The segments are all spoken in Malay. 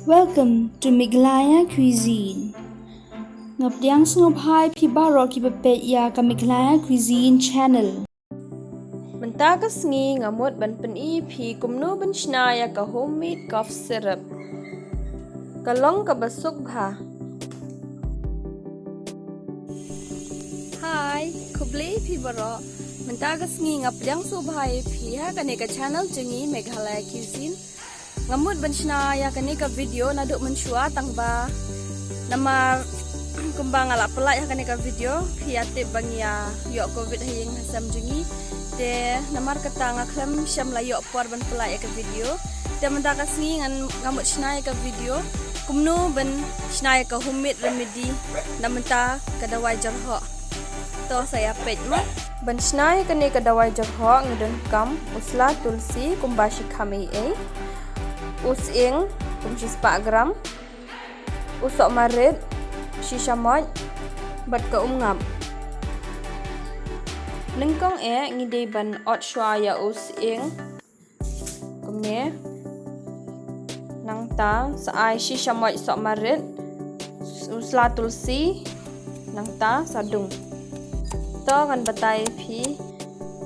Welcome to Meghalaya Cuisine. Ngapdiang sungabhai phi baro ki bapet ya ka Meghalaya Cuisine channel. Mentakas ngi ngamut ban peni phi kumno ban shna ya ka homemade cough syrup. Kalong ka basuk bha. Hi, kublei phi baro. Mentakas ngi ngapdiang subhai phi ha ka channel jengi Meghalaya Cuisine. Ngamut ban shna ya ka video naduk menshua tangba. Namar kumbang ala pelak ya ka video phi atip bang ya yo covid hayeng hasam jengi. De namar kata ngaklem syam la yo por ban pelak ya ka video. De mentakas ngi ngamut shna ya ka video. Kumno ban shna ya ka homemade remedy namenta ka dawai jyrhoh. To saya page ma ban shna ya ka dawai jyrhoh ngidon kam usla tulsi kumbashi khami us ing kumshi 4 gram usok marit shisha moj bat ka ngap nengkong ngidei ban ot shwa ya us ing kumne nang ta saai shisha moj sok marit usla tulsi nang ta sadung to kan batai phi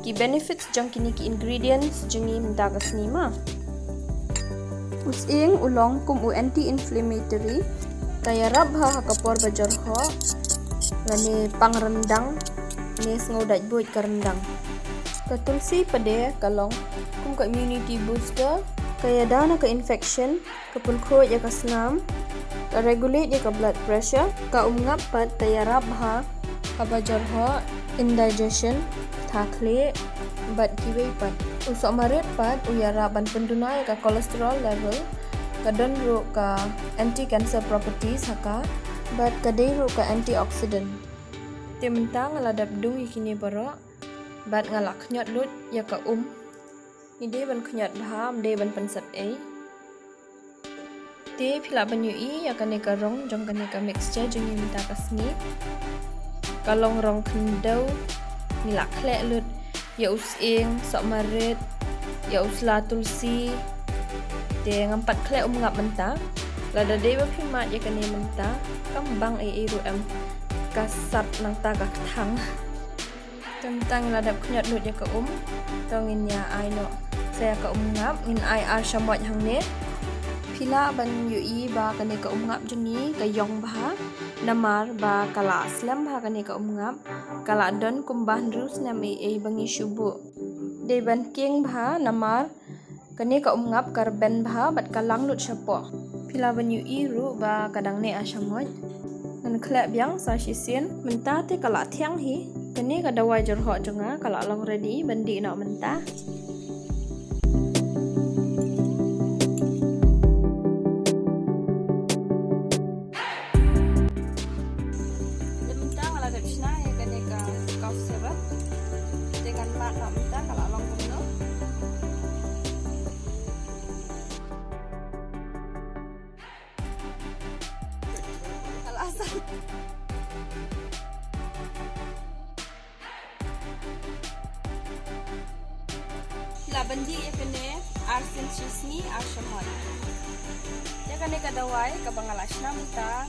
ki benefits jang kini ki ingredients jengi minta kasni ma us ing ulong kum anti-inflammatory kaya rab ha kapor ba jyrhoh lani pangrendang ni sngodat buat karendang ka tulsi pade kalong kum ka immunity booster kaya dana ka infection ka pulkho ya ka snam ka regulate ya ka blood pressure ka ngap pat kaya rab ha ba jyrhoh indigestion thakle bat kiwei pat usok marit pat uyara ban penduna ya ka cholesterol level kadon ro ka anti cancer properties haka bat kadai ro ka antioxidant tementa ngaladap dung ikini baro bat ngalak khnyot lut ya ka ide ban khnyot bham de ban pensat te phila ban yu ya ka ne ka rong jong ka ne ka mixture jong minta ka sni kalong rong khendau nilak khle lut ya us ing sok marit ya usla tulsi de ngampat khle ngap menta lada de ba phimat ya kane menta kambang ru am kasat nang ta ka thang tentang ladap khnyat lut ya ka tongin ya ai no saya ka ngap ngin ai ar shamot hang ne phila ban yu ba kane ka ngap juni ka yong ba namar ba kala slam ba kane ka ngap kala don kumbah rus nam bangi shubu de ban king bha namar kane ka ngap karben bha bat kalang lut shapo phila ban yu ru ba kadang ne ashamoj nan khlap yang sa shisien menta te kala thiang hi kane ka dawai jyrhoh jonga kala long ready bandi na menta dengan mak nak minta kalau long kumno kalau asal lah bendi ya kene arsen sisni arshomon ya kene kadawai ka bangala shna minta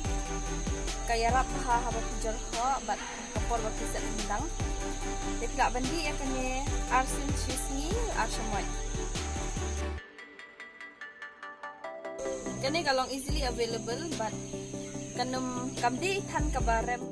kaya rap ha jyrhoh bat kapor ba kisat ndang dekla bendi ya kene arsen sisni arshomon kene kalong easily available but kanum kamdi than kabarem